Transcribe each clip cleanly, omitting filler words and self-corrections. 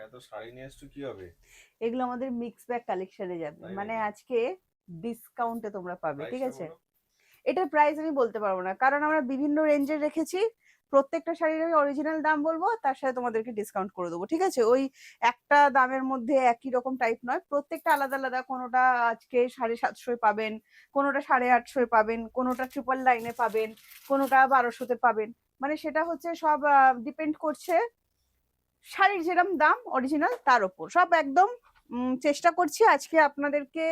এত শাড়ি নিয়ে এসছো কি হবে? এগুলো আমাদের মিক্স ব্যাগ কালেকশনে যাবে, তাই মানে নাকি? আজকে ডিসকাউন্টে তোমরা পাবে, ঠিক প্রাইসটা আছে? বলো। এটার প্রাইস আমি বলতে পারবো না, কারণ আমরা বিভিন্ন রেঞ্জের রেখেছি। প্রত্যেকটা শাড়ির আমি অরিজিনাল দাম বলবো, তার সাথে তোমাদেরকে ডিসকাউন্ট করে দেবো, ঠিক আছে? ওই একটা দামের মধ্যে একই রকম টাইপ নয়, প্রত্যেকটা আলাদা আলাদা। কোনোটা আজকে 750 পাবেন, কোনোটা 850 পাবেন, কোনোটা 999 পাবেন, কোনোটা 1200 পাবেন। মানে সেটা হচ্ছে সব ডিপেন্ড করছে শাড়ির যেরকম দাম অরিজিনাল তার উপর সব একদম। চেষ্টা করছি আজকে আপনাদেরকে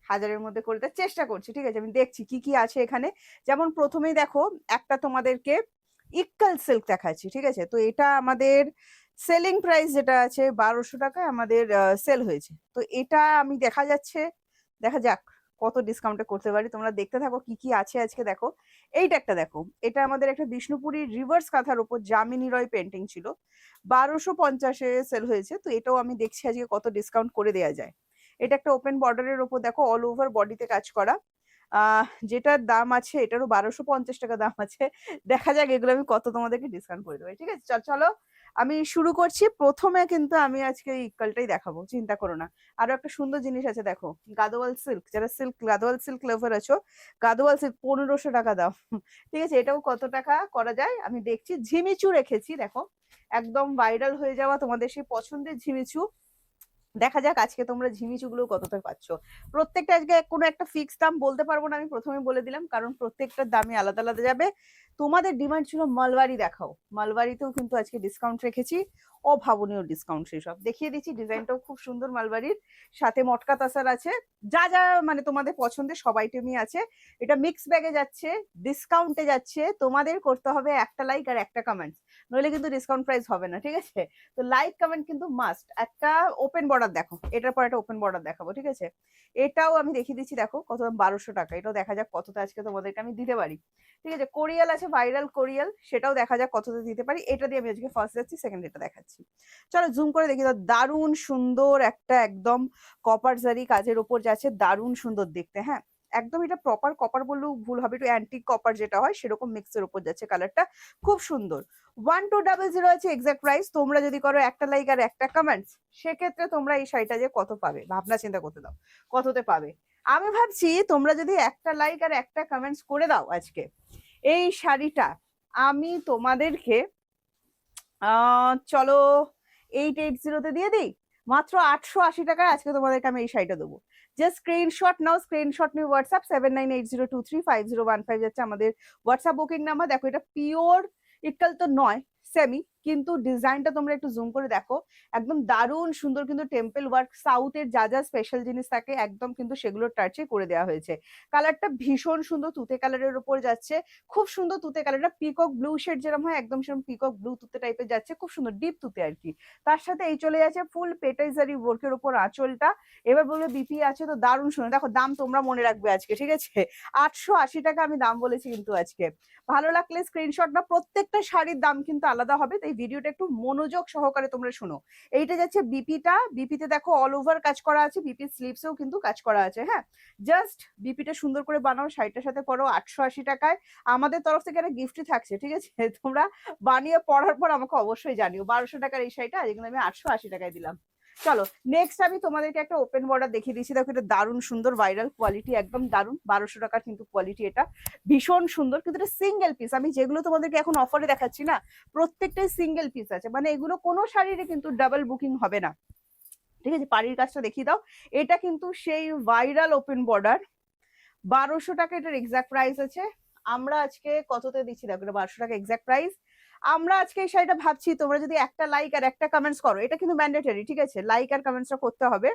হাজারের মধ্যে করে দেওয়ার চেষ্টা করছি, ঠিক আছে? আমি দেখছি কি কি আছে এখানে। যেমন প্রথমেই দেখো, একটা তোমাদেরকে ইক্কাল সিল্ক দেখাচ্ছি, ঠিক আছে? তো এটা আমাদের সেলিং প্রাইস যেটা আছে 1200 টাকায় আমাদের সেল হয়েছে। তো এটা আমি দেখা যাক কত ডিসকাউন্টে করতে পারি। তোমরা দেখতে থাকো কি কি আছে আজকে। দেখো এইটা একটা, দেখো এটা আমাদের একটা বিষ্ণুপুরি রিভার্স কাঁথার উপর যামিনী রয় পেন্টিং ছিল, 1250-এ সেল হয়েছে। তো এটাও আমি দেখছি আজকে কত ডিসকাউন্ট করে দেওয়া যায়। এটা একটা ওপেন বর্ডারের ওপর দেখো অল ওভার বডিতে কাজ করা, যেটার দাম আছে এটারও 1250 টাকা দাম আছে। দেখা যাক এগুলো আমি কত তোমাদেরকে ডিসকাউন্ট করে দেবো, ঠিক আছে? চলো আমি শুরু করছি। প্রথমে কিন্তু আমি আজকে এই ইক্কালটাই দেখাবো, চিন্তা করো না। আরো একটা সুন্দর জিনিস আছে, দেখো গাদোয়াল সিল্ক, যারা গাদোয়াল সিল্ক লাভার আছো, গাদোয়াল সিল্ক 1500 টাকা দাম। ঠিক আছে, এটাও কত টাকা করা যায় আমি দেখছি। ঝিমিচু রেখেছি, দেখো একদম ভাইরাল হয়ে যাওয়া তোমাদের সেই পছন্দের ঝিমিচু। দেখা যাক আজকে তোমরা ঝিমিচুগুলো কতটা পাচ্ছ। প্রত্যেকটা আজকে কোনো একটা ফিক্স দাম বলতে পারবো না, আমি প্রথমে বলে দিলাম, কারণ প্রত্যেকটার দামই আলাদা আলাদা যাবে। তোমাদের ডিমান্ড ছিল মালবারি দেখাও, মালবারিতেও কিন্তু আজকে ডিসকাউন্ট রেখেছি, অভাবনীয় ডিসকাউন্ট। সেই সব দেখিয়ে দিচ্ছি, ডিজাইনটাও খুব সুন্দর মালবারির, সাথে মটকা তাসার আছে। যা যা মানে তোমাদের পছন্দের সব আইটেমই আছে। এটা মিক্স ব্যাগে যাচ্ছে, ডিসকাউন্টে যাচ্ছে। তোমাদের করতে হবে একটা লাইক আর একটা কমেন্ট, নইলে কিন্তু ডিসকাউন্ট প্রাইস হবে না, ঠিক আছে? তো লাইক কমেন্ট কিন্তু মাস্ট। একটা ওপেন বর্ডার দেখো, এটার পর একটা ওপেন বর্ডার দেখাবো, ঠিক আছে? এটাও আমি দেখিয়ে দিচ্ছি, দেখো কত দাম, 1200 টাকা। এটাও দেখা যাক কতটা আজকে তোমাদেরকে আমি দিতে পারি, ঠিক আছে? কোরিয়াল আছে, ভাইরাল কোরিয়াল, সেটাও দেখা যাক কতটা দিতে পারি। এটা দিয়ে আমি আজকে ফার্স্ট যাচ্ছি, সেকেন্ড এটা দেখাচ্ছি। চলো জুম করে দেখি। তো দারুণ সুন্দর একটা একদম কপার জারি কাজের ওপর যাচ্ছে, দারুণ সুন্দর দেখতে। হ্যাঁ, একদম এটা প্রপার কপার বললেও ভুল হবে, একটু অ্যান্টিক কপার যেটা হয় সেরকম মিক্সের উপর যাচ্ছে, কালারটা খুব সুন্দর। 1200 আছে এক্সাক্ট প্রাইস। তোমরা যদি করো একটা লাইক আর একটা কমেন্টস, সেক্ষেত্রে তোমরা এই শাড়িটা যে কত পাবে ভাবনা চিন্তা করতে দাও, কততে পাবে। আমি ভাবছি তোমরা যদি একটা লাইক আর একটা কমেন্টস করে দাও আজকে, এই শাড়িটা আমি তোমাদেরকে চলো 880-তে দিয়ে দিই। মাত্র 880 টাকায় আজকে তোমাদেরকে আমি এই শাড়িটা দেবো। জাস্ট স্ক্রিনশট নাও, স্ক্রিনশট নিয়ে হোয়াটসঅ্যাপ 7980235015 যাচ্ছে আমাদের হোয়াটসঅ্যাপ বুকিং নাম্বার। দেখো এটা পিওর ইক্কাল তো নয়, সেমি, কিন্তু ডিজাইনটা তোমরা একটু জুম করে দেখো, একদম দারুণ সুন্দর। কিন্তু টেম্পল ওয়ার্ক, সাউথের যা যা স্পেশাল জিনিস থাকে একদম কিন্তু সেগুলোর টাচে করে দেওয়া হয়েছে। কালারটা ভীষণ সুন্দর, তুতে কালারের উপর যাচ্ছে, খুব সুন্দর তুতে কালারটা। পিকক ব্লু শেড যেরকম হয় একদম সেরকম পিকক ব্লু তুতে টাইপের যাচ্ছে, খুব সুন্দর ডিপ তুতে আর কি। তার সাথে এই চলে যাচ্ছে ফুল পেটাইজারি ওয়ার্কের উপর আঁচলটা। এবার বলবে বিপি আছে, তো দারুণ সুন্দর। দেখো দাম তোমরা মনে রাখবে আজকে, ঠিক আছে? 880 টাকা আমি দাম বলেছি কিন্তু আজকে। ভালো লাগলে স্ক্রিনশট না, প্রত্যেকটা শাড়ির দাম কিন্তু আলাদা হবে, তাই ভিডিওটা একটু মনোযোগ সহকারে তোমরা শুনো। এইটা যাচ্ছে বিপিটা, বিপিতে দেখো অল ওভার কাজ করা আছে, বিপির স্লিভসেও কিন্তু কাজ করা আছে। হ্যাঁ, জাস্ট বিপিটা সুন্দর করে বানাও, শাড়িটার সাথে পরো 880 টাকায়। আমাদের তরফ থেকে একটা গিফটই থাকছে, ঠিক আছে? তোমরা বানিয়ে পড়ার পর আমাকে অবশ্যই জানিও। 1200 টাকার এই শাড়িটা আজকে আমি 880 টাকায় দিলাম। চলো নেক্সট আমি তোমাদেরকে একটা ওপেন বর্ডার দেখিয়ে দিচ্ছি। দেখো এটা দারুণ সুন্দর, ভাইরাল কোয়ালিটি, একদম দারুণ। 1200 টাকার কিন্তু কোয়ালিটি, এটা ভীষণ সুন্দর। কিন্তু এটা সিঙ্গেল পিস, আমি যেগুলো তোমাদেরকে এখন অফারে দেখাচ্ছি না, প্রত্যেকটাই সিঙ্গেল পিস আছে, মানে এগুলো কোনো শাড়ির কিন্তু ডাবল বুকিং হবে না, ঠিক আছে? পাড়ির কাজটা দেখিয়ে দাও। এটা কিন্তু সেই ভাইরাল ওপেন বর্ডার, 1200 টাকা এটার এক্সাক্ট প্রাইস আছে। আমরা আজকে কততে দিচ্ছি দেখো, এটা 1200 টাকা এক্সাক্ট প্রাইস। আমরা আজকে এই শাড়িটা ভাবছি, তোমরা যদি একটা লাইক আর একটা কমেন্টস করো, এটা কিন্তু ম্যান্ডেটরি, ঠিক আছে? লাইক আর কমেন্টসটা করতে হবে।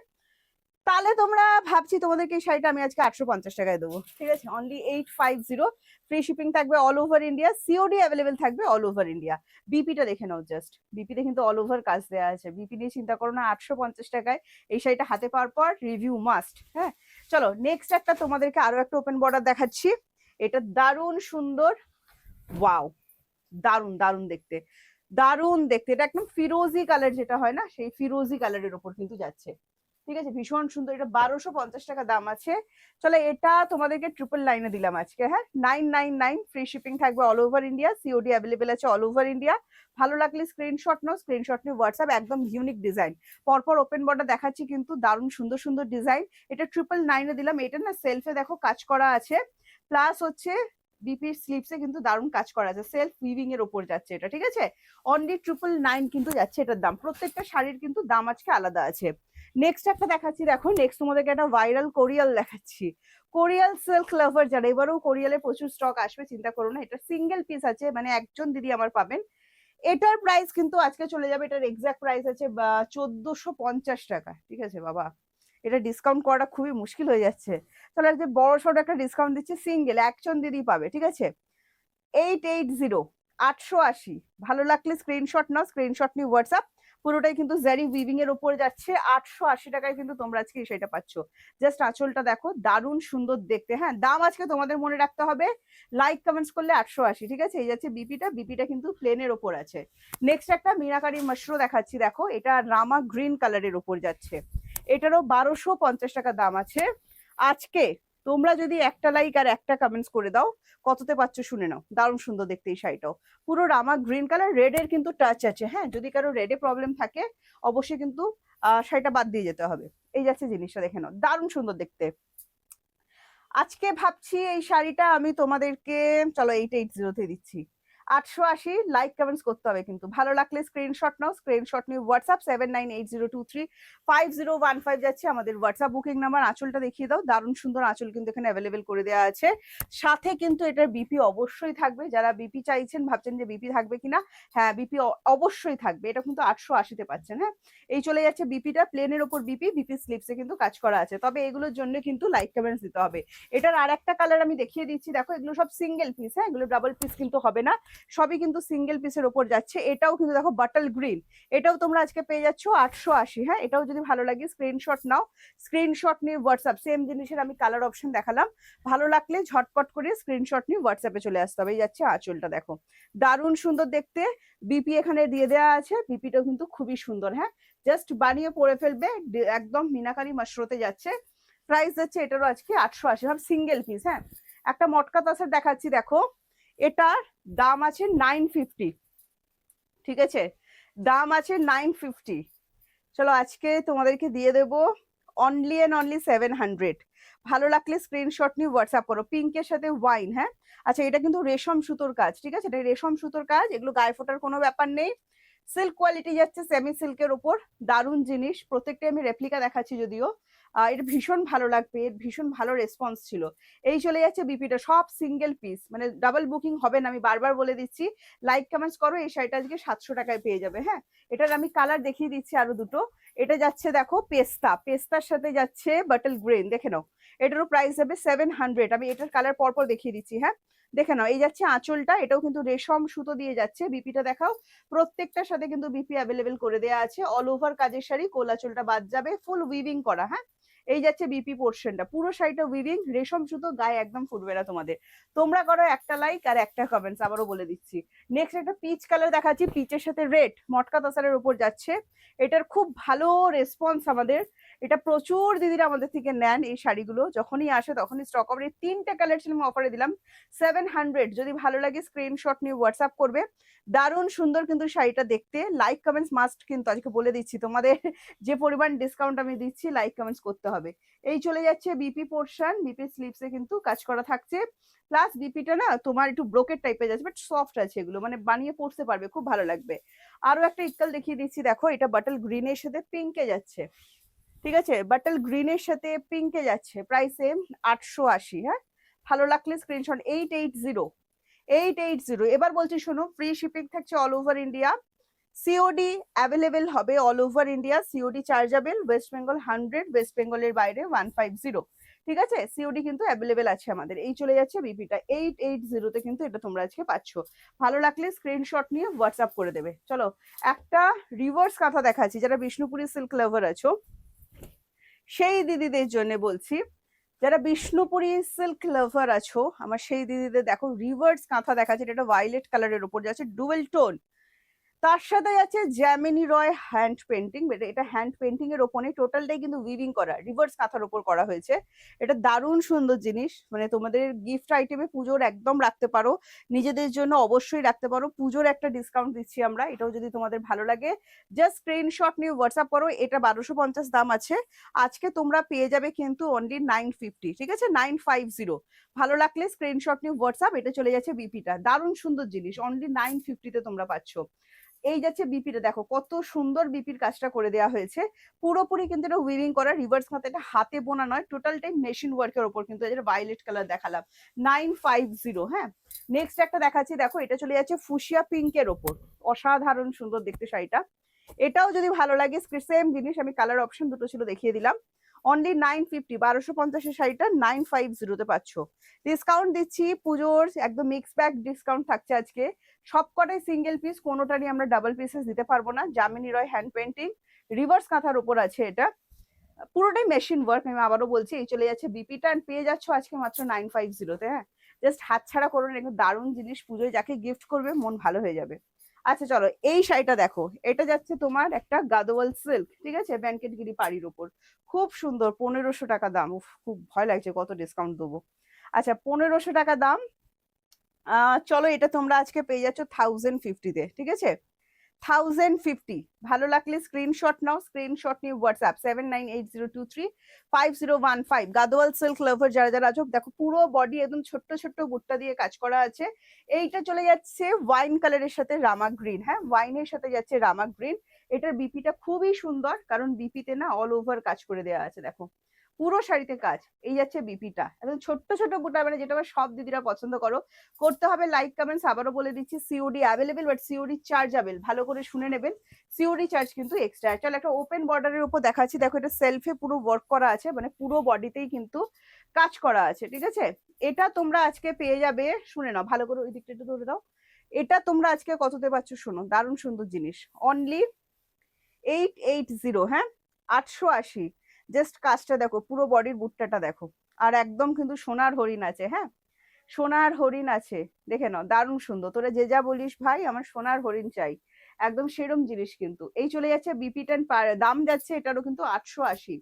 তাহলে তোমরা ভাবছি তোমাদেরকে এই শাড়িটা আমি আজকে 850 টাকায় দেবো, ঠিক আছে? অনলি 850। ফ্রি শিপিং থাকবে all over India, COD available থাকবে অল ওভার ইন্ডিয়া। বিপিটা দেখে নাও, জাস্ট বিপিতে কিন্তু অল ওভার কাজ দেওয়া আছে, বিপি নিয়ে চিন্তা করো না। 850 টাকায় এই শাড়িটা হাতে পাওয়ার পর রিভিউ মাস্ট। হ্যাঁ, চলো নেক্সট একটা তোমাদেরকে আরো একটা ওপেন বর্ডার দেখাচ্ছি। এটা দারুণ সুন্দর, ওয়াও, দারুণ দারুণ দেখতে, দারুণ দেখতে। এটা একদম ফিরোজি কালার যেটা হয় না, সেই ফিরোজি কালারের ওপর কিন্তু যাচ্ছে, ঠিক আছে, ভীষণ সুন্দর। এটা 1250 টাকা দাম আছে। চলো এটা তোমাদেরকে 999 দিলাম আজকে, হ্যাঁ 999, ফ্রি শিপিং থাকবে all over India, COD available আছে অল ওভার ইন্ডিয়া। ভালো লাগলে স্ক্রিনশট নাও, স্ক্রিনশট নিয়ে হোয়াটসঅ্যাপ, একদম ইউনিক ডিজাইন। পরপর ওপেন বর্ডার দেখাচ্ছি কিন্তু দারুণ সুন্দর সুন্দর ডিজাইন। এটা 999 দিলাম। এটা না সেলফে দেখো কাজ করা আছে, প্লাস হচ্ছে বিপির স্লিপসে কিন্তু দারুণ কাজ করা আছে, সেলফ উইভিং এর ওপর যাচ্ছে এটা, ঠিক আছে। অনলি 999 কিন্তু যাচ্ছে এটার দাম। প্রত্যেকটা শাড়ির কিন্তু দাম আজকে আলাদা আছে। নেক্সট একটা দেখাচ্ছি, দেখো নেক্সট তোমাদেরকে একটা ভাইরাল কোরিয়াল দেখাচ্ছি। কোরিয়াল সিল্ক লাভার যারা, এবারেও কোরিয়ালে প্রচুর স্টক আসবে, চিন্তা করো না। এটা সিঙ্গেল পিস আছে, মানে একজন দিদি আমার পাবেন। এটার প্রাইস কিন্তু আজকে চলে যাবে, এটার এক্সাক্ট প্রাইস আছে 1450 টাকা, ঠিক আছে বাবা। এটা ডিসকাউন্ট করাটা খুবই মুশকিল হয়ে যাচ্ছে। তাহলে যে বড় সড়ো একটা ডিসকাউন্ট দিচ্ছে, সিঙ্গেল একজন দিদি পাবে, ঠিক আছে। 880, 880। ভালো লাগলে স্ক্রিনশট নাও, স্ক্রিনশট নিয়ে হোয়াটসঅ্যাপ। পুরোটাই কিন্তু জারি উইভিং এর উপরে যাচ্ছে, 880 টাকায় কিন্তু তোমরা আজকে সেটা পাচ্ছ। জাস্ট আঁচলটা দেখো, দারুণ সুন্দর দেখতে। হ্যাঁ দাম আজকে তোমাদের মনে রাখতে হবে, লাইক কমেন্টস করলে 880, ঠিক আছে। এই যাচ্ছে বিপিটা, বিপিটা কিন্তু প্লেনের ওপর আছে। নেক্সট একটা মিনাকারি মাশরু দেখাচ্ছি, দেখো এটা রামা গ্রিন কালারের ওপর যাচ্ছে। এটারও 1250 টাকা দাম আছে। আজকে তোমরা যদি একটা লাইক আর একটা কমেন্টস করে দাও, কততে পাচ্ছ শুনে নাও। দারুণ সুন্দর দেখতে এই শাড়িটাও, পুরো রামা গ্রিন কালার, রেড এর কিন্তু টাচ আছে। হ্যাঁ যদি কারো রেডে প্রবলেম থাকে অবশ্যই কিন্তু শাড়িটা বাদ দিয়ে যেতে হবে। এই যাচ্ছে জিনিসটা, দেখে নাও দারুণ সুন্দর দেখতে। আজকে ভাবছি এই শাড়িটা আমি তোমাদেরকে, চলো 880 দিচ্ছি। 880, লাইক কমেন্টস করতে হবে কিন্তু। ভালো লাগলে স্ক্রিনশট নাও, স্ক্রিনশট নিয়ে হোয়াটসঅ্যাপ 7980235015 যাচ্ছে আমাদের হোয়াটসঅ্যাপ বুকিং নাম্বার। আঁচলটা দেখিয়ে দাও, দারুণ সুন্দর আঁচল কিন্তু এখানে অ্যাভেলেবেল করে দেওয়া আছে। সাথে কিন্তু এটার বিপি অবশ্যই থাকবে, যারা বিপি চাইছেন, ভাবছেন যে বিপি থাকবে কিনা, হ্যাঁ বিপি অবশ্যই থাকবে। এটা কিন্তু 880-তে পাচ্ছেন। হ্যাঁ এই চলে যাচ্ছে বিপিটা, প্লেনের ওপর বিপি, বিপি স্লিপসে কিন্তু কাজ করা আছে। তবে এগুলোর জন্য কিন্তু লাইক কমেন্টস দিতে হবে। এটার আর একটা কালার আমি দেখিয়ে দিচ্ছি, দেখো এগুলো সব সিঙ্গেল পিস, হ্যাঁ এগুলো ডাবল পিস কিন্তু হবে না, সবই কিন্তু সিঙ্গেল পিসের ওপর যাচ্ছে। এটাও কিন্তু দেখো বাটল গ্রিন, এটাও তোমরা আজকে পেয়ে যাচ্ছ 880। হ্যাঁ এটাও যদি ভালো লাগে স্ক্রিনশট নাও, স্ক্রিনশট নিয়ে হোয়াটসঅ্যাপ, সেম জিনিসের আমি কালার অপশন দেখালাম। ভালো লাগলে ঝটপট করে স্ক্রিনশট নিয়ে হোয়াটসঅ্যাপে চলে আসতে হবে। এই যাচ্ছে আঁচলটা দেখো, দারুণ সুন্দর দেখতে। বিপি এখানে দিয়ে দেওয়া আছে, বিপিটাও কিন্তু খুবই সুন্দর। হ্যাঁ জাস্ট বানিয়ে পরে ফেলবে, একদম মিনাকারি মাশরুতে যাচ্ছে। প্রাইস যাচ্ছে এটারও আজকে 880, সব সিঙ্গেল পিস। হ্যাঁ একটা মটকা তাসের দেখাচ্ছি, দেখো এটার দাম আছে 950, ঠিক আছে, দাম আছে 950। চলো আজকে তোমাদেরকে দিয়ে দেবো অনলি এন্ড অনলি 700। ভালো লাগলে স্ক্রিনশট নিয়ে হোয়াটসঅ্যাপ করো। পিঙ্কের সাথে ওয়াইন, হ্যাঁ আচ্ছা এটা কিন্তু রেশম সুতোর কাজ, ঠিক আছে, এটা রেশম সুতোর কাজ, এগুলো গায়ে ফোটার কোনো ব্যাপার নেই। সিল্ক কোয়ালিটি যাচ্ছে, সেমি সিল্কের ওপর, দারুণ জিনিস। প্রত্যেকটা আমি রেপ্লিকা দেখাচ্ছি যদিও, এটা ভীষণ ভালো লাগবে, এর ভীষণ ভালো রেসপন্স ছিল। এই চলে যাচ্ছে বিপিটা, সব সিঙ্গেল পিস, মানে ডাবল বুকিং হবে না, আমি বারবার বলে দিচ্ছি। লাইক কমেন্টস করো, এই শাড়িটা আজকে 700 টাকায় পেয়ে যাবে। হ্যাঁ এটার আমি কালার দেখিয়ে দিচ্ছি আরো দুটো। এটা যাচ্ছে দেখো পেস্তা, পেস্তার সাথে যাচ্ছে বাটল গ্রিন, দেখে নাও। এটারও প্রাইস হবে 700। আমি এটার কালার পরপর দেখিয়ে দিচ্ছি। হ্যাঁ দেখে নাও, এই যাচ্ছে আঁচলটা, এটাও কিন্তু রেশম সুতো দিয়ে যাচ্ছে। বিপিটা দেখাও, প্রত্যেকটার সাথে কিন্তু বিপি অ্যাভেলেবেল করে দেওয়া আছে। অল ওভার কাজের শাড়ি, কোলাচলটা বাদ যাবে, ফুল উইভিং করা। হ্যাঁ এই যাচ্ছে বিপি পোর্শনটা, পুরো শাড়িটা উইভিং, রেশম সুতো, গায়ে একদম ফুটবে না তোমাদের। তোমরা করো একটা লাইক আর একটা কমেন্টস, আবারও বলে দিচ্ছি। নেক্সট একটা পিচ কালার দেখাচ্ছি, পিচের সাথে রেড, মটকা তাসারের উপর যাচ্ছে। এটার খুব ভালো রেসপন্স আমাদের, এটা প্রচুর দিদিরা আমাদের থেকে নেন এই শাড়িগুলো, যখনই আসে তখনই স্টক হবে। 3টে কালেকশন আমি অফারে দিলাম 700। যদি ভালো লাগে স্ক্রিনশট নিয়ে হোয়াটসঅ্যাপ করবে। দারুণ সুন্দর কিন্তু শাড়িটা দেখতে। লাইক কমেন্টস মাস্ট কিন্তু, আজকে বলে দিচ্ছি তোমাদের যে পরিমাণ ডিসকাউন্ট আমি দিচ্ছি, লাইক কমেন্টস করতে হবে। এই চলে যাচ্ছে বিপি পোর্শন, বিপি স্লিপসে কিন্তু কাজ করা থাকছে। প্লাস বিপিটা না তোমার একটু ব্রোকেট টাইপের যাচ্ছে, বাট সফট আছে, এগুলো মানে বানিয়ে পড়তে পারবে, খুব ভালো লাগবে। আরো একটা ইক্কাল দেখিয়ে দিচ্ছি, দেখো এটা বাটল গ্রিনের সাথে পিঙ্কে যাচ্ছে, ঠিক আছে, বাটল গ্রিনের সাথে পিঙ্কে যাচ্ছে। Price same 880। হ্যাঁ ভালো লাগলে স্ক্রিনশট। 880। এবার বলছি শোনো, ফ্রি শিপিং থাকছে all over India, COD available হবে all over India, COD chargeable, West Bengal 100, ওয়েস্ট বেঙ্গলের বাইরে 150, ঠিক আছে, সিওডি কিন্তু অ্যাভেলেবেল আছে আমাদের। এই চলে যাচ্ছে বিপিটা 880-তে কিন্তু এটা তোমরা আজকে পাচ্ছ। ভালো লাগলে স্ক্রিনশট নিয়ে হোয়াটসঅ্যাপ করে দেবে। চলো একটা রিভার্স কাঁথা দেখাচ্ছি, যারা বিষ্ণুপুরি সিল্ক লাভার আছো সেই দিদিদের জন্য বলছি, যারা বিষ্ণুপুরি সিল্ক লাভার আছো আমার সেই দিদিদের, দেখো রিভার্স কাঁথা দেখাচ্ছে, এটা ভায়োলেট কালারের উপর যাচ্ছে, ডুয়েল টোন, তার সাথে আছে জ্যামিনি রয় হ্যান্ড পেন্টিং, এটা হ্যান্ড পেন্টিং এর ওপরে টোটালটাই কিন্তু উইভিং করা, রিভার্স কাঁথার উপর করা হয়েছে। এটা দারুণ সুন্দর জিনিস, মানে তোমাদের গিফট আইটেমে পুজোর একদম রাখতে পারো, নিজেদের জন্য অবশ্যই রাখতে পারো। পুজোর একটা ডিসকাউন্ট দিচ্ছি আমরা, এটাও যদি তোমাদের ভালো লাগে জাস্ট স্ক্রিনশট নিয়ে হোয়াটসঅ্যাপ করো। এটা 1250 দাম আছে, আজকে তোমরা পেয়ে যাবে কিন্তু অনলি 950, ঠিক আছে, 950। ভালো লাগলে স্ক্রিনশট নিয়ে হোয়াটসঅ্যাপ। এটা চলে যাচ্ছে বিপিটা, দারুণ সুন্দর জিনিস, অনলি 950-তে তোমরা পাচ্ছ। এই যাচ্ছে বিপিটা, দেখো কত সুন্দর বিপির কাজটা করে দেওয়া হয়েছে, পুরোপুরি কিন্তু এটা উইভিং করা, রিভার্স কাঁথা, এটা হাতে বোনা নয়, টোটালটাই মেশিন ওয়ার্কের ওপর কিন্তু। এটা ভায়োলেট কালার দেখালাম, 950। হ্যাঁ, নেক্সট একটা দেখাচ্ছি, দেখো এটা চলে যাচ্ছে ফুশিয়া পিঙ্কের ওপর, অসাধারণ সুন্দর দেখতে শাড়িটা। এটাও যদি ভালো লাগে, সেম জিনিস, আমি কালার অপশন দুটো ছিল দেখিয়ে দিলাম। অনলি 950, 1250-এর শাড়িটা 950-তে পাচ্ছ। ডিসকাউন্ট দিচ্ছি, পুজোর একদম মিক্স ব্যাগ ডিসকাউন্ট থাকছে আজকে। সবকটাই সিঙ্গেল পিস, কোনোটারই আমরা ডাবল পিসেস দিতে পারবো না। জামিনী রয় হ্যান্ড পেন্টিং, রিভার্স কাঁথার উপর আছে, এটা পুরোটাই মেশিন ওয়ার্ক। আমি আবারও বলছি, এই চলে যাচ্ছে বিপিটা, এন্ড পেয়ে যাচ্ছ আজকে মাত্র 950-তে। হ্যাঁ, জাস্ট হাতছাড়া করুন, একটু দারুণ জিনিস, পুজোয় যাকে গিফট করবে মন ভালো হয়ে যাবে। আচ্ছা চলো, এই শাড়িটা দেখো, এটা যাচ্ছে তোমার একটা গাদোয়াল সিল্ক, ঠিক আছে, ব্যানকেটগিরি পাড়ির উপর, খুব সুন্দর, 1500 টাকা দাম। উফ, খুব ভয় লাগছে কত ডিসকাউন্ট দেবো। আচ্ছা, 1500 টাকা দাম। চলো, এটা তোমরা আজকে পেয়ে যাচ্ছ 1050-তে, ঠিক আছে, 1050। ভালো লাগলে স্ক্রিনশট নাও, স্ক্রিনশট নিয়ে হোয়াটসঅ্যাপ 7980235015। গাদোয়াল সিল্ক লাভার যারা যারা আছো, দেখো পুরো বডি একদম ছোট্ট ছোট্ট বুট্টা দিয়ে কাজ করা আছে। এইটা চলে যাচ্ছে ওয়াইন কালারের সাথে রামা গ্রিন, হ্যাঁ, ওয়াইনের সাথে যাচ্ছে রামা গ্রিন। এটার বিপিটা খুবই সুন্দর, কারণ বিপিতে না অল ওভার কাজ করে দেওয়া আছে, দেখো পুরো শাড়িতে কাজ। এই যাচ্ছে বিপিটা, একদম ছোট্ট ছোট্ট বুটা, মানে যেটা সব দিদিরা পছন্দ করো। করতে হবে লাইক কমেন্টস, আবারও বলে দিচ্ছি COD available, but COD chargeable, ভালো করে শুনে নেবেন, সিওডি চার্জ কিন্তু এক্সট্রা। চল, একটা ওপেন বর্ডারের উপর দেখাচ্ছি, দেখো এটা সেলফে পুরো ওয়ার্ক করা আছে, মানে পুরো বডিতেই কিন্তু কাজ করা আছে, ঠিক আছে। এটা তোমরা আজকে পেয়ে যাবে, শুনে নাও ভালো করে, ওই দিকটা একটু ধরে দাও। এটা তোমরা আজকে কততে পাচ্ছ শোনো, দারুণ সুন্দর জিনিস, অনলি 880। হ্যাঁ, 880। জাস্ট কাজটা দেখো, পুরো বডির বুটটাটা দেখো, আর একদম কিন্তু সোনার হরিণ আছে। হ্যাঁ, সোনার হরিণ আছে, দেখে নাও, দারুণ সুন্দর। তোরা যে যা বলিস ভাই, আমার সোনার হরিণ চাই, একদম সেরম জিনিস কিন্তু। এই চলে যাচ্ছে বিপি 10, দাম যাচ্ছে এটারও কিন্তু 880।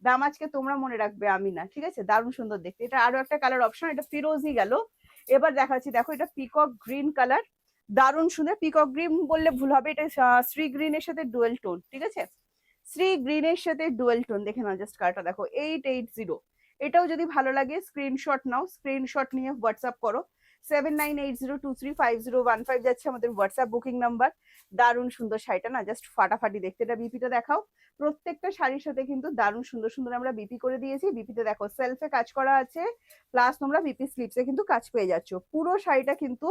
দাম আজকে তোমরা মনে রাখবে, আমি না, ঠিক আছে, দারুণ সুন্দর দেখতে। এটা আরো একটা কালার অপশন, এটা ফিরোজি গেল। এবার দেখাচ্ছি, দেখো এটা পিকক গ্রিন কালার, দারুণ সুন্দর। পিকক গ্রিন বললে ভুল হবে, এটা শ্রী গ্রিনের সাথে ডুয়েল টোন, ঠিক আছে, শ্রী গ্রিনের সাথে ডুয়েল টোন। দেখে নাও জাস্ট কালারটা দেখো, 880। এটাও যদি ভালো লাগে স্ক্রিনশট নাও, স্ক্রিনশট নিয়ে হোয়াটসঅ্যাপ করো। 7980235015 যাচ্ছে আমাদের হোয়াটসঅ্যাপ বুকিং নাম্বার। দারুণ সুন্দর শাড়িটা না, জাস্ট ফাটাফাটি দেখতে। এটা বিপিটা দেখাও, প্রত্যেকটা শাড়ির সাথে কিন্তু দারুণ সুন্দর সুন্দর আমরা বিপি করে দিয়েছি। বিপিতে দেখো সেলফে কাজ করা আছে, প্লাস তোমরা বিপি স্লিপসে কিন্তু কাজ পেয়ে যাচ্ছ। পুরো শাড়িটা কিন্তু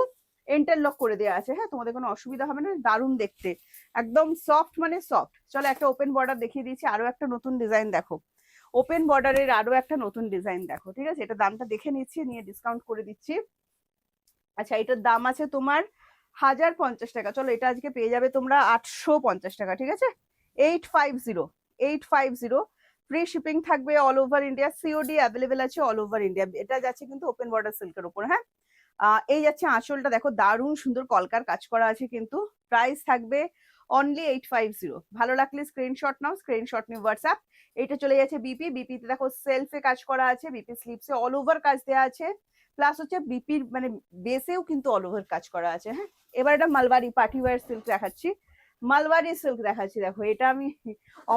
ইন্টারলক করে দেওয়া আছে। হ্যাঁ, তোমাদের কোনো অসুবিধা হবে না, দারুণ দেখতে, একদম সফট, মানে সফট। চলো, একটা ওপেন বর্ডার দেখিয়ে দিচ্ছি, আরো একটা নতুন ডিজাইন দেখো, ওপেন বর্ডারের আরো একটা নতুন ডিজাইন দেখো, ঠিক আছে। এটা দামটা দেখে নিচ্ছি, নিয়ে ডিসকাউন্ট করে দিচ্ছি। আচ্ছা, এটার দাম আছে তোমার 1050 টাকা। চলো, এটা আজকে পেয়ে যাবে তোমরা 850 টাকা, ঠিক আছে, 850। ফ্রি শিপিং থাকবে all over India, COD available আছে অল ওভার ইন্ডিয়া। এটা যাচ্ছে কিন্তু ওপেন বর্ডার সিল্কের উপর। হ্যাঁ, এই যাচ্ছে আঁচলটা, দেখো দারুণ সুন্দর কলকার কাজ করা আছে কিন্তু। প্রাইস থাকবে অনলি 850। ভালো লাগলে স্ক্রিনশট নাও, স্ক্রিনশট নিয়ে হোয়াটসঅ্যাপ। এটা চলে যাচ্ছে বিপি, বিপিতে দেখো সেলফে কাজ করা আছে, বিপি স্লিপসে অল ওভার কাজ দেওয়া আছে, প্লাস হচ্ছে বিপির মানে বেসেও কিন্তু অল ওভার কাজ করা আছে। হ্যাঁ, এবার এটা মালবাড়ি পার্টি ওয়্যার সিল্ক দেখাচ্ছি, মালবাড়ি সিল্ক দেখাচ্ছি। দেখো এটা আমি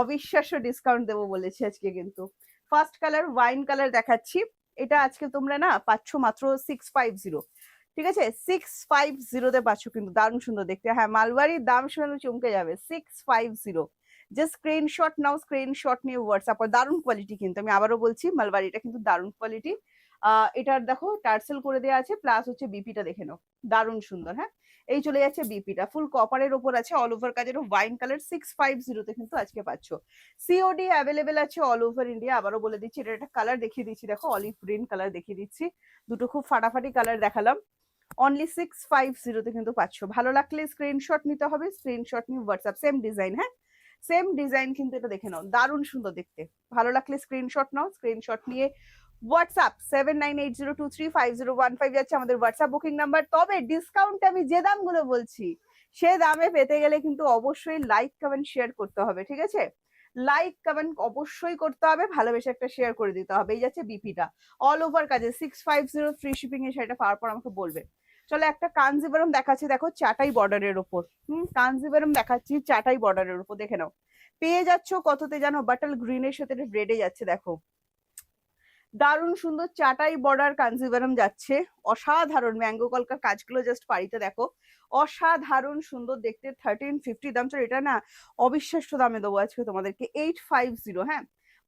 অবিশ্বাস্য ডিসকাউন্ট দেবো বলেছি আজকে কিন্তু। ফার্স্ট কালার ওয়াইন কালার দেখাচ্ছি, এটা আজকে তোমরা না পাচ্ছ মাত্র 650, ঠিক আছে, 650-তে পাচ্ছ কিন্তু, দারুণ সুন্দর দেখতে। হ্যাঁ, মালবাড়ির দাম শুনে চমকে যাবে, 650। জাস্ট স্ক্রিনশট নাও, স্ক্রিনশট নিয়ে হোয়াটসঅ্যাপ, দারুণ কোয়ালিটি কিন্তু, আমি আবারও বলছি মালবাড়িটা কিন্তু দারুণ কোয়ালিটি। এটার দেখো টার্সেল করে দেওয়া আছে, প্লাস হচ্ছে বিপিটা দেখে নাও, দারুণ সুন্দর। হ্যাঁ, এই চলে যাচ্ছে বিপিটা, ফুল কপারের ওপর আছে, অল ওভার কাজের ওয়াইন কালার, 650-তে কিন্তু আজকে পাচ্ছ। সিওডি অ্যাভেলেবেল আছে অল ওভার ইন্ডিয়া। আবারও বলে দিচ্ছি, এটা একটা কালার দেখিয়ে দিচ্ছি, দেখো অলিভ গ্রিন কালার দেখিয়ে দিচ্ছি, দুটো খুব ফাটাফাটি কালার দেখালাম। অনলি 650-তে কিন্তু পাচ্ছ। ভালো লাগলে স্ক্রিনশট নিতে হবে, স্ক্রিনশট নিয়ে হোয়াটসঅ্যাপ, সেম ডিজাইন। হ্যাঁ, সেম ডিজাইন কিন্তু, এটা দেখে নাও, দারুণ সুন্দর দেখতে। ভালো লাগলে স্ক্রিনশট নাও, স্ক্রিনশট নিয়ে হোয়াটসঅ্যাপ 7980235015 যাচ্ছে আমাদের হোয়াটসঅ্যাপ বুকিং নাম্বার। তবে ডিসকাউন্ট আমি যে দামগুলো বলছি সে দামে পেতে গেলে কিন্তু অবশ্যই লাইক কমেন্ট শেয়ার করতে হবে, ঠিক আছে? লাইক কমেন্ট অবশ্যই করতে হবে, ভালোবেসে একটা শেয়ার করে দিতে হবে। এই যাচ্ছে বিপিটা, অল ওভার কাজে 650 ফ্রি শিপিং এ, সেটা পাওয়ার পর আমাকে বলবে। চলো একটা কাঞ্জিভারম দেখাচ্ছি, দেখো চাটাই বর্ডারের ওপর। কাঞ্জিভারম দেখাচ্ছি চাটাই বর্ডারের উপর, দেখে নাও। পেয়ে যাচ্ছ কততে জানো? বাটল গ্রিনের সাথে রেডে যাচ্ছে, দেখো দারুণ সুন্দর চাটাই বর্ডার কাঞ্জিভারম যাচ্ছে, অসাধারণ। ম্যাঙ্গো কলকার কাজগুলো জাস্ট পাড়িতে দেখো, অসাধারণ সুন্দর দেখতে। 1350 দাম, চলো এটা না অবিশ্বাস্য দামে দেবো আজকে তোমাদেরকে, 850। হ্যাঁ,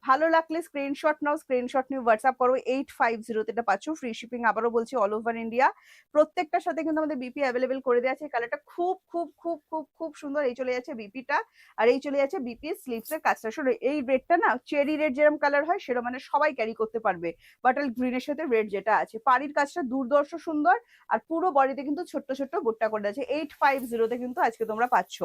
ভালো লাগলে স্ক্রিনশট নাও, স্ক্রিনশট নিয়ে হোয়াটসঅ্যাপ করো। 850 এটা পাচ্ছ ফ্রি শিপিং, আবারও বলছি অল ওভার ইন্ডিয়া। প্রত্যেকটার সাথে কিন্তু আমাদের বিপি অ্যাভেলেবেল করে দেওয়া আছে। কালারটা খুব খুব খুব খুব খুব সুন্দর। এই চলে যাচ্ছে বিপিটা, আর এই চলে যাচ্ছে বিপি স্লিভস এর কাজটা। শোনো এই রেডটা না চেরি রেড যেরকম কালার হয় সেরকম, মানে সবাই ক্যারি করতে পারবে। বাটল গ্রিনের সাথে রেড যেটা আছে, পাড়ির কাজটা দুর্দর্শ সুন্দর, আর পুরো বডিতে কিন্তু ছোট্ট ছোট্ট বুট্টা করে আছে। 850 কিন্তু আজকে তোমরা পাচ্ছ,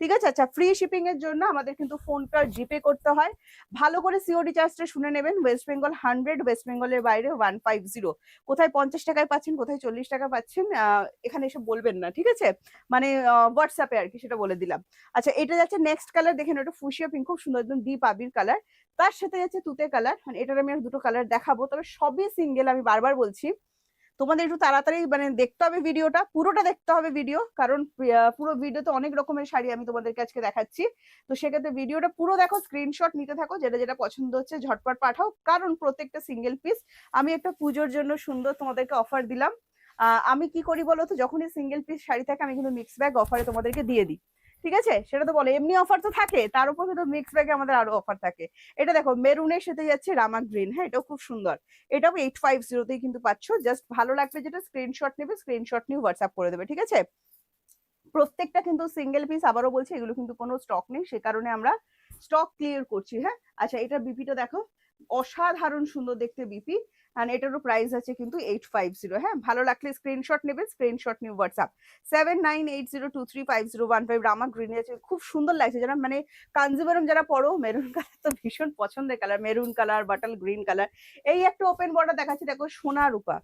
ঠিক আছে? আচ্ছা, ফ্রি শিপিং এর জন্য আমাদের কিন্তু ফোনটা জিপে করতে হয়। ভালো করে সিওডি চার্জটা শুনে নেবেন। ওয়েস্ট বেঙ্গল 100, ওয়েস্ট বেঙ্গলের বাইরে 150। কোথায় 50 টাকায় পাচ্ছেন, কোথায় 40 টাকা পাচ্ছেন, এখানে এসে বলবেন না, ঠিক আছে? মানে হোয়াটসঅ্যাপে আর কি, সেটা বলে দিলাম। আচ্ছা, এটা যাচ্ছে নেক্সট কালার, দেখেন ওটা ফুশিয়া পিঙ্ক, খুব সুন্দর, একদম ডিপ আবির কালার। তার সাথে যাচ্ছে তুতে কালার। মানে এটার আমি আর দুটো কালার দেখাবো, তবে সবই সিঙ্গেল, আমি বারবার বলছি। তোমাদের একটু তাড়াতাড়ি মানে দেখতে হবে ভিডিওটা, পুরোটা দেখতে হবে ভিডিও, কারণ পুরো ভিডিওতে অনেক রকমের শাড়ি আমি তোমাদেরকে আজকে দেখাচ্ছি। তো সেক্ষেত্রে ভিডিওটা পুরো দেখো, স্ক্রিনশট নিতে থাকো, যেটা যেটা পছন্দ হচ্ছে ঝটপট পাঠাও, কারণ প্রত্যেকটা সিঙ্গেল পিস। আমি একটা পুজোর জন্য সুন্দর তোমাদেরকে অফার দিলাম। আমি কি করি বলো তো, যখনই সিঙ্গেল পিস শাড়ি থাকে আমি কিন্তু মিক্স ব্যাগ অফারে তোমাদেরকে দিয়ে দিই, ঠিক আছে? সেটা তো বলো, এমনি অফার তো থাকে, তার উপর কিন্তু মিক্স ব্যাগে আমাদের আরো অফার থাকে। এটা দেখো মেরুনের সাথে যাচ্ছে রামা গ্রিন, হ্যাঁ এটাও খুব সুন্দর। এটাও 850 কিন্তু পাচ্ছ। জাস্ট ভালো লাগবে যেটা স্ক্রিনশট নেবে, স্ক্রিনশট নিয়ে হোয়াটসঅ্যাপ করে দেবে, ঠিক আছে? প্রত্যেকটা কিন্তু সিঙ্গেল পিস, আবারও বলছি এগুলো কিন্তু কোনো স্টক নেই, সে কারণে আমরা স্টক ক্লিয়ার করছি। হ্যাঁ, আচ্ছা এটা বিপিটা দেখো, অসাধারণ সুন্দর দেখতে বিপি, এন্ড এটারও প্রাইস আছে কিন্তু 850। হ্যাঁ, ভালো লাগলে স্ক্রিনশট নেবে, স্ক্রিনশট নিয়ে হোয়াটসঅ্যাপ 7980235015। রামা গ্রিন আছে, খুব সুন্দর লাগছে। যারা মানে কাঞ্জিভারম যারা পড়ো, মেরুন কালার তো ভীষণ পছন্দের colour, maroon colour, বাটাল green colour. এই একটা ওপেন বর্ডার দেখাচ্ছি, দেখো সোনা রূপা,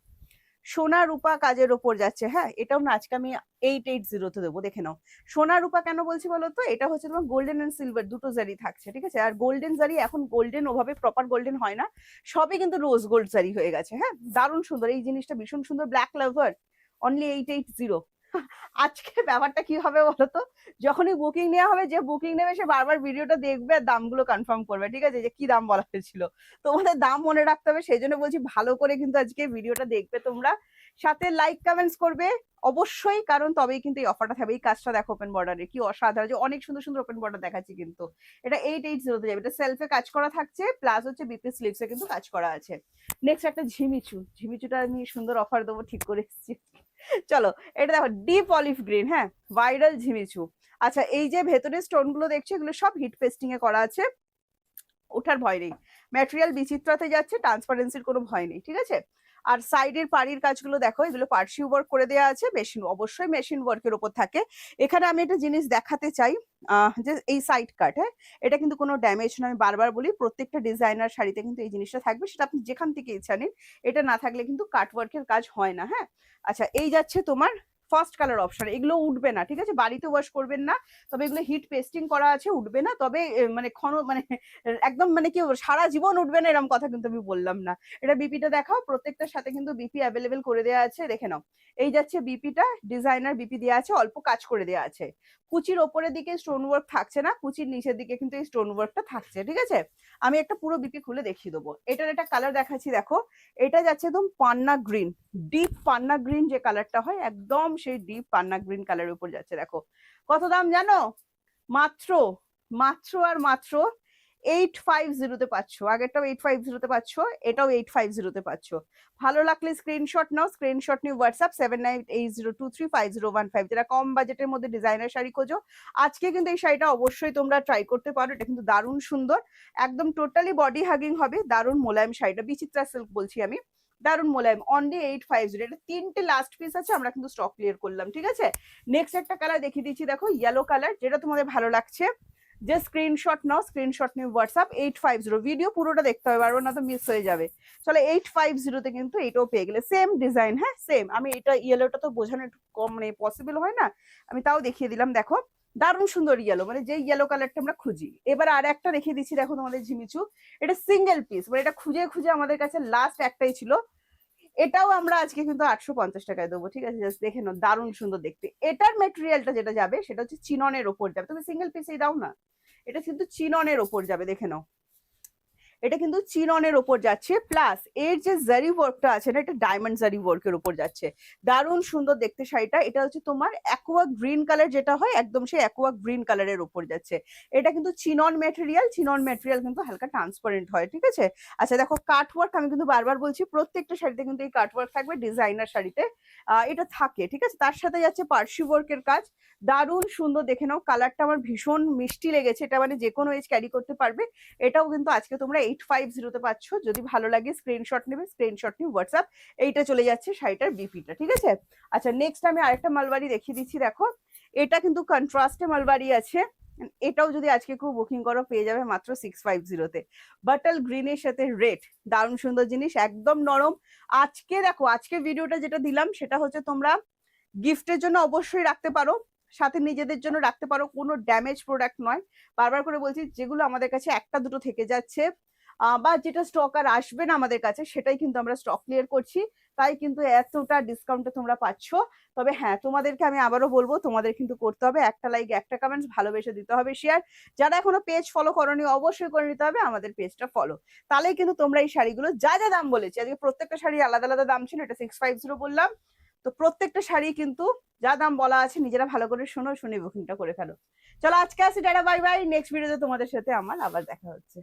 সোনা রূপা কাজের ওপর যাচ্ছে। হ্যাঁ, এটাও না আজকে আমি 880 দেবো, দেখে নাও। সোনা রূপা কেন বলছি বলো তো, এটা হচ্ছে তোমার গোল্ডেন এন্ড সিলভার দুটো জারি থাকছে, ঠিক আছে? আর গোল্ডেন জারি, এখন গোল্ডেন ওভাবে প্রপার গোল্ডেন হয় না, সবই কিন্তু রোজ গোল্ড জারি হয়ে গেছে। হ্যাঁ, দারুণ সুন্দর এই জিনিসটা, ভীষণ সুন্দর। ব্ল্যাক লাভার, অনলি 880। আজকে ব্যাপারটা কি হবে বলতো, যখনই বুকিং নেওয়া হবে, যে বুকিং নেবে সে বারবার ভিডিওটা দেখবে আর দামগুলো কনফার্ম করবে, ঠিক আছে? যে কি দাম বলা হয়েছিল, তোমাদের দাম মনে রাখতে হবে। সেই জন্য বলছি ভালো করে কিন্তু আজকে ভিডিওটা দেখবে তোমরা, সাথে লাইক কমেন্টস করবে অবশ্যই, কারণ তবেই কিন্তু এই অফারটা থাকবে। এই কাজটা দেখো ওপেন বর্ডারে, কি অসাধারণ, যে অনেক সুন্দর সুন্দর ওপেন বর্ডার দেখাচ্ছি কিন্তু। এটা 880 যাবে, এটা সেলফে কাজ করা থাকছে, প্লাস হচ্ছে বিপি স্লিভসে কিন্তু কাজ করা আছে। নেক্সট একটা ঝিমিচু, ঝিমিচুটা আমি সুন্দর অফার দেবো, ঠিক করে এসেছি। চলো এটা দেখো ডিপ অলিভ গ্রিন, হ্যাঁ ভাইরাল ঝিমিচু। আচ্ছা, এই যে ভেতরে স্টোন গুলো দেখছো, এগুলো সব হিট পেস্টিং এ করা আছে, ওঠার ভয় নেই। ম্যাটেরিয়াল বিচিত্রাতে যাচ্ছে, ট্রান্সপারেন্সির কোনো ভয় নেই, ঠিক আছে? আর সাইডের পাড়ির কাজগুলো দেখো, এগুলো পার্সি ওয়ার্ক করে দেওয়া আছে, মেশিন, অবশ্যই মেশিন ওয়ার্কের উপর থাকে। এখানে আমি একটা জিনিস দেখাতে চাই, যে এই সাইড কাট, হ্যাঁ এটা কিন্তু কোনো ড্যামেজ নয়। আমি বারবার বলি প্রত্যেকটা ডিজাইনার শাড়িতে কিন্তু এই জিনিসটা থাকবে, সেটা আপনি যেখান থেকে ইচ্ছা নিন, এটা না থাকলে কিন্তু কাট ওয়ার্কের কাজ হয় না। হ্যাঁ, আচ্ছা এই যাচ্ছে তোমার ফার্স্ট কালার অপশন, এগুলো উঠবে না, ঠিক আছে? বাড়িতে ওয়াশ করবেন না, তবে এগুলো হিট পেস্টিং করা আছে, উঠবে না। তবে মানে মানে একদম মানে কি সারা জীবন উঠবে না এরকম কথা কিন্তু আমি বললাম না। এটা বিপিটা দেখাও, প্রত্যেকটার সাথে কিন্তু বিপি অ্যাভেলেবেল করে দেওয়া আছে, দেখে নাও। এই যাচ্ছে বিপিটা, ডিজাইনার বিপি দেওয়া আছে, অল্প কাজ করে দেওয়া আছে। কুচির ওপরের দিকে স্টোন ওয়ার্ক থাকছে না, কুচির নিচের দিকে কিন্তু এই স্টোন ওয়ার্কটা থাকছে, ঠিক আছে? আমি একটা পুরো বিপি খুলে দেখিয়ে দেবো। এটার একটা কালার দেখাচ্ছি, দেখো এটা যাচ্ছে একদম পান্না গ্রিন, ডিপ পান্না গ্রিন যে কালারটা হয়, একদম সেই ডিপ পান্না গ্রিন কালারের উপর যাচ্ছে। দেখো কত দাম জানো, মাত্র মাত্র আর মাত্র 850 পাচ্ছ। আগেরটাও 850 পাচ্ছ, এটাও 850 পাচ্ছ। ভালো লাগলে স্ক্রিনশট নাও, স্ক্রিনশট নিয়ে হোয়াটসঅ্যাপ 7980235015। যেটা কম বাজেটের মধ্যে ডিজাইনার শাড়ি খোঁজো, আজকে কিন্তু এই শাড়িটা অবশ্যই তোমরা ট্রাই করতে পারো। এটা কিন্তু দারুণ সুন্দর, একদম টোটালি বডি হাগিং হবে, দারুণ মোলায়েম শাড়িটা, বিচিত্রা সিল্ক বলছি আমি, দারুণ মোলায়েম, অনলি 850। এটা তিনটে লাস্ট পিস আছে, আমরা কিন্তু স্টক ক্লিয়ার করলাম, ঠিক আছে? নেক্সট একটা কালার দেখিয়ে দিচ্ছি, দেখো ইয়েলো কালার, যেটা তোমাদের ভালো লাগছে, যে স্ক্রিনশট নাও, স্ক্রিনশট নিয়ে হোয়াটসঅ্যাপ 850, ভিডিও পুরোটা দেখতে হবে, বারবার না তো মিস হয়ে যাবে। চলো 850-তে কিন্তু এটাও পেয়ে গেলে, সেম ডিজাইন, হ্যাঁ সেম। আমি এটা ইয়েলোটা তো বোঝানো একটু কম মানে পসিবল হয় না, আমি তাও দেখিয়ে দিলাম। দেখো দারুণ সুন্দর ইয়েলো, মানে যে ইয়েলো কালারটা আমরা খুঁজি। এবার আর একটা দেখিয়ে দিচ্ছি, দেখো তোমাদের ঝিমিচু, এটা সিঙ্গেল পিস, মানে এটা খুঁজে খুঁজে আমাদের কাছে লাস্ট একটাই ছিল। এটাও আমরা আজকে কিন্তু 850 টাকায় দেবো, ঠিক আছে? জাস্ট দেখে নাও, দারুণ সুন্দর দেখতে। এটার মেটেরিয়ালটা যেটা যাবে সেটা হচ্ছে চিননের ওপর যাবে, তুমি সিঙ্গেল পিসেই দাও না, এটা কিন্তু চিননের ওপর যাবে, দেখে নাও। এটা কিন্তু চিননের ওপর যাচ্ছে, প্লাস এর যে জারি ওয়ার্কটা আছে না, এটা ডায়মন্ড জারি ওয়ার্কের ওপর যাচ্ছে, দারুণ সুন্দর দেখতে শাড়িটা। এটা হচ্ছে তোমার অ্যাকোয়া গ্রিন কালার, যেটা হয় একদম সেই অ্যাকোয়া গ্রিন কালারের ওপর যাচ্ছে। এটা কিন্তু চিনন মেটেরিয়াল, চিনন মেটেরিয়াল কিন্তু হালকা ট্রান্সপারেন্ট হয়, ঠিক আছে? আচ্ছা দেখো কাট ওয়ার্ক, আমি কিন্তু বারবার বলছি প্রত্যেকটা শাড়িতে কিন্তু এই কাট ওয়ার্ক থাকবে, ডিজাইনার শাড়িতে এটা থাকে, ঠিক আছে? তার সাথে যাচ্ছে পার্সি ওয়ার্কের কাজ, দারুণ সুন্দর দেখে নাও। কালারটা আমার ভীষণ মিষ্টি লেগেছে, এটা মানে যে কোনো এজ ক্যারি করতে পারবে। এটাও কিন্তু আজকে তোমরা 850-তে পাচ্ছ। যদি ভালো লাগে স্ক্রিনশট নেবে, স্ক্রিনশট নিয়ে হোয়াটসঅ্যাপ, এইটা চলে যাচ্ছে শাড়িটার বিপিটা, ঠিক আছে? আচ্ছা নেক্সট আমি আরেকটা মালবারি দেখিয়ে দিচ্ছি, দেখো এটা কিন্তু কন্ট্রাস্টে মালবারি আছে, এটাও যদি আজকে খুব বুকিং করো পেয়ে যাবে মাত্র 650-তে। বাটল গ্রিনের সাথে রেড, দারুণ সুন্দর জিনিস, একদম নরম। আজকে দেখো, আজকে ভিডিওটা যেটা দিলাম সেটা হচ্ছে তোমরা গিফটের জন্য অবশ্যই রাখতে পারো, সাথে নিজেদের জন্য রাখতে পারো, কোনো ড্যামেজ প্রোডাক্ট নয়। বারবার করে বলছি, যেগুলো আমাদের কাছে একটা দুটো থেকে যাচ্ছে বা যেটা স্টক আর আসবে না আমাদের কাছে, সেটাই কিন্তু আমরা স্টক ক্লিয়ার করছি, তাই কিন্তু এতটা ডিসকাউন্টে তোমরা পাচ্ছ। তবে হ্যাঁ, তোমাদেরকে আমি আবারও বলবো, তোমাদের কিন্তু করতে হবে একটা লাইক, একটা কমেন্টস, ভালোবেসে দিতে হবে শেয়ার। যারা এখনো পেজ ফলো করনি অবশ্যই করে নিতে হবে আমাদের পেজটা ফলো, তাহলেই কিন্তু তোমরা এই শাড়িগুলো যা যা দাম বলেছি, আজকে প্রত্যেকটা শাড়ি আলাদা আলাদা দাম ছিল, এটা 650 বললাম, তো প্রত্যেকটা শাড়ি কিন্তু যা দাম বলা আছে নিজেরা ভালো করে শোনো, শুনে বুকিংটা করে ফেলো। চলো আজকে আসি, টাটা বাই বাই, নেক্সট ভিডিওতে তোমাদের সাথে আমার আবার দেখা হচ্ছে।